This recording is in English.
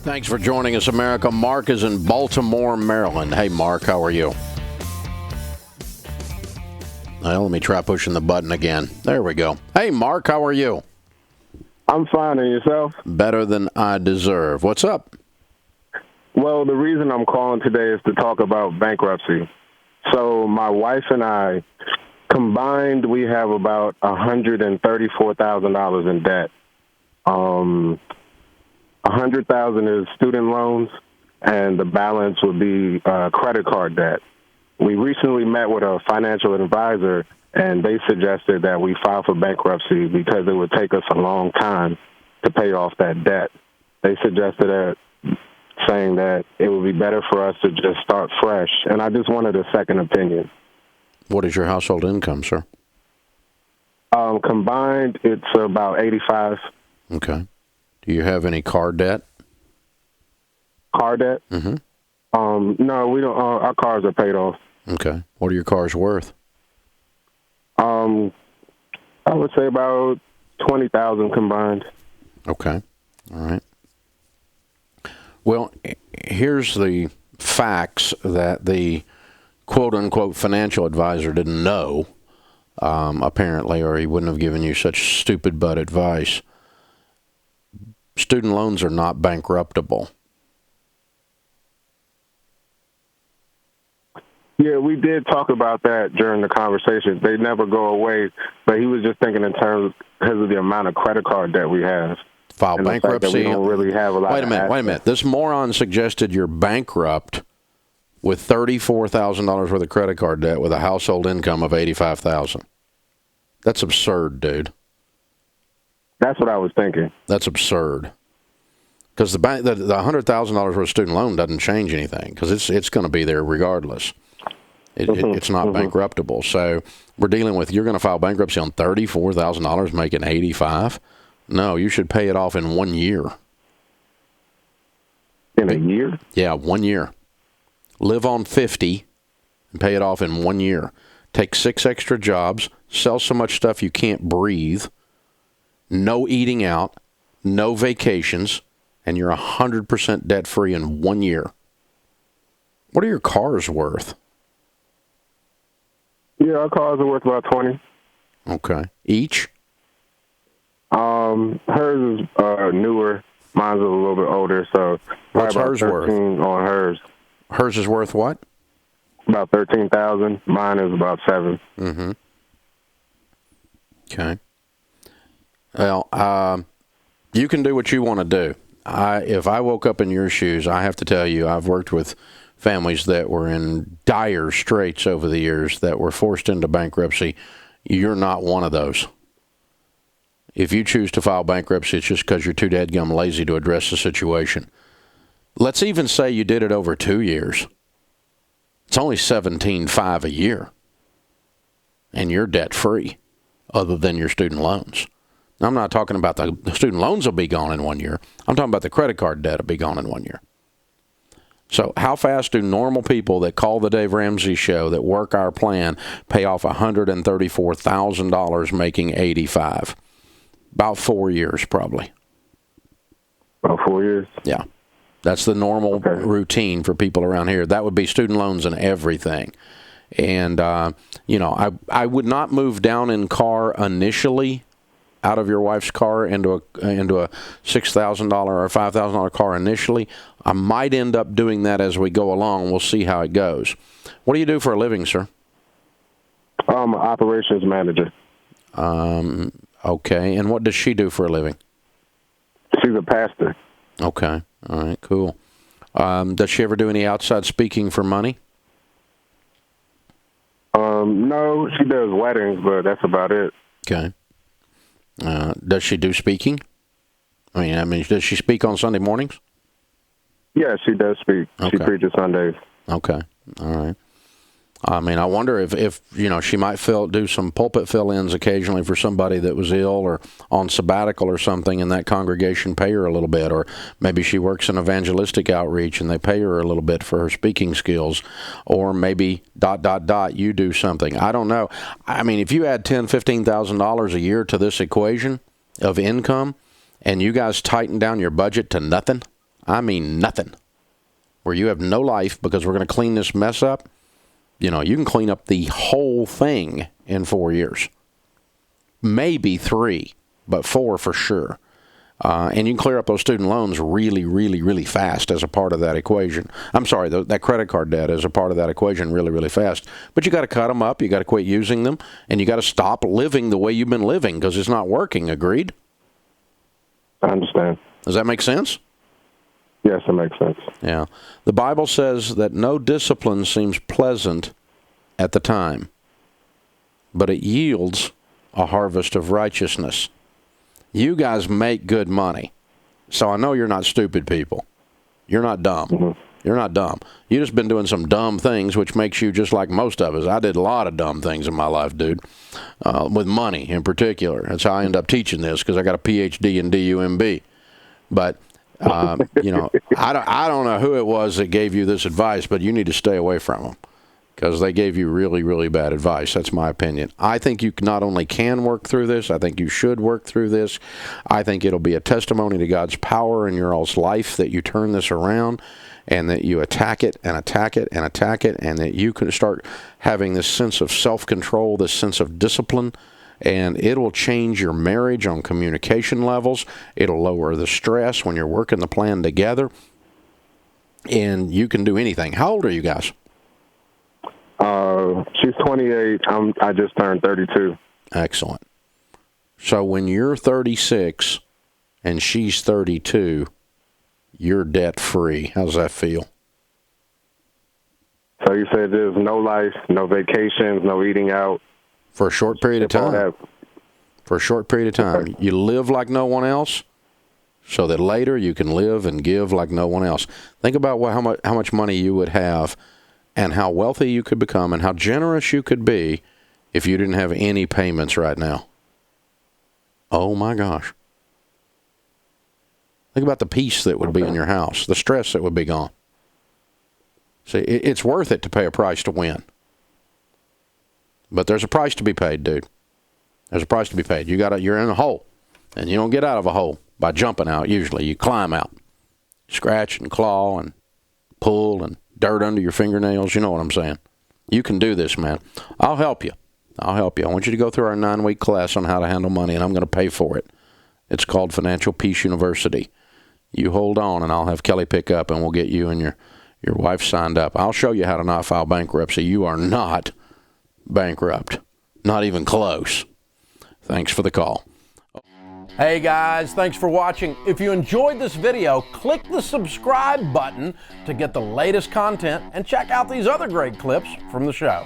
Thanks for joining us, America. Mark is in Baltimore, Maryland. Hey, Mark, how are you? Well, let me try pushing the button again. There we go. Hey, Mark, how are you? I'm fine, and yourself? Better than I deserve. What's up? Well, the reason I'm calling today is to talk about bankruptcy. So my wife and I, combined, we have about $134,000 in debt. $100,000 is student loans, and the balance would be credit card debt. We recently met with a financial advisor, and they suggested that we file for bankruptcy because it would take us a long time to pay off that debt. They suggested that, saying that it would be better for us to just start fresh, and I just wanted a second opinion. What is your household income, sir? Combined, it's about 85. Okay. Do you have any car debt? Car debt? Mm-hmm. No, we don't. Our cars are paid off. Okay. What are your cars worth? I would say about 20,000 combined. Okay. All right. Well, here's the facts that the quote-unquote financial advisor didn't know, apparently, or he wouldn't have given you such stupid butt advice. Student loans are not bankruptable. Yeah, we did talk about that during the conversation. They never go away, but he was just thinking in terms because of the amount of credit card debt we have. File bankruptcy. We don't really have a lot. Wait a minute. This moron suggested you're bankrupt with $34,000 worth of credit card debt with a household income of $85,000. That's absurd, dude. That's what I was thinking. That's absurd. Because the $100,000 worth of student loan doesn't change anything because it's going to be there regardless. It's not bankruptable. So we're dealing with you're going to file bankruptcy on $34,000 making $85,000. No, you should pay it off in 1 year. In a year? Yeah, 1 year. Live on 50 and pay it off in 1 year. Take 6 extra jobs, sell so much stuff you can't breathe, no eating out, no vacations, and you're 100% debt-free in 1 year. What are your cars worth? Yeah, our cars are worth about 20. Okay. Each? Hers is newer. Mine's a little bit older, so what's hers worth? On hers. Hers is worth what? About 13,000. Mine is about 7. Mm-hmm. Okay. Well, you can do what you want to do. If I woke up in your shoes, I have to tell you, I've worked with families that were in dire straits over the years that were forced into bankruptcy. You're not one of those. If you choose to file bankruptcy, it's just because you're too dadgum lazy to address the situation. Let's even say you did it over 2 years. It's only $17,500 a year. And you're debt-free, other than your student loans. Now, I'm not talking about the student loans will be gone in 1 year. I'm talking about the credit card debt will be gone in 1 year. So how fast do normal people that call the Dave Ramsey Show, that work our plan, pay off $134,000 making $85,000? About 4 years, probably. About 4 years? Yeah. That's the normal routine for people around here. That would be student loans and everything. And, I would not move down in car initially out of your wife's car into a $6,000 or $5,000 car initially. I might end up doing that as we go along. We'll see how it goes. What do you do for a living, sir? I'm an operations manager. Okay. And what does she do for a living? She's a pastor. Okay. All right, cool. Does she ever do any outside speaking for money? No, she does weddings, but that's about it. Okay. Does she do speaking? I mean, does she speak on Sunday mornings? Yeah, she does speak. Okay. She preaches Sundays. Okay. All right. I mean, I wonder if she might do some pulpit fill-ins occasionally for somebody that was ill or on sabbatical or something, and that congregation pay her a little bit, or maybe she works in evangelistic outreach and they pay her a little bit for her speaking skills, or maybe ... you do something. I don't know. I mean, if you add $10,000, $15,000 a year to this equation of income, and you guys tighten down your budget to nothing, I mean nothing, where you have no life because we're going to clean this mess up, you can clean up the whole thing in 4 years. Maybe 3, but 4 for sure. And you can clear up those student loans really, really, really fast as a part of that equation. I'm sorry, that credit card debt is a part of that equation really, really fast. But you got to cut them up, you got to quit using them, and you got to stop living the way you've been living because it's not working. Agreed? I understand. Does that make sense? Yes, it makes sense. Yeah. The Bible says that no discipline seems pleasant at the time, but it yields a harvest of righteousness. You guys make good money, so I know you're not stupid people. You're not dumb. Mm-hmm. You're not dumb. You just been doing some dumb things, which makes you just like most of us. I did a lot of dumb things in my life, dude, with money in particular. That's how I end up teaching this, because I got a PhD in DUMB. But I don't know who it was that gave you this advice, but you need to stay away from them because they gave you really, really bad advice. That's my opinion. I think you not only can work through this, I think you should work through this. I think it'll be a testimony to God's power in your all's life that you turn this around and that you attack it and attack it and attack it, and that you can start having this sense of self-control, this sense of discipline. And it will change your marriage on communication levels. It'll lower the stress when you're working the plan together. And you can do anything. How old are you guys? She's 28. I just turned 32. Excellent. So when you're 36 and she's 32, you're debt-free. How's that feel? So you said there's no life, no vacations, no eating out. For a short period of time. For a short period of time. Okay. You live like no one else so that later you can live and give like no one else. Think about how much money you would have and how wealthy you could become and how generous you could be if you didn't have any payments right now. Oh, my gosh. Think about the peace that would be in your house, the stress that would be gone. See, it's worth it to pay a price to win. But there's a price to be paid, dude. There's a price to be paid. You're in a hole, and you don't get out of a hole by jumping out usually. You climb out. Scratch and claw and pull and dirt under your fingernails. You know what I'm saying. You can do this, man. I'll help you. I want you to go through our 9-week class on how to handle money, and I'm going to pay for it. It's called Financial Peace University. You hold on, and I'll have Kelly pick up, and we'll get you and your wife signed up. I'll show you how to not file bankruptcy. You are not bankrupt. Not even close. Thanks for the call. Hey guys, thanks for watching. If you enjoyed this video, click the subscribe button to get the latest content and check out these other great clips from the show.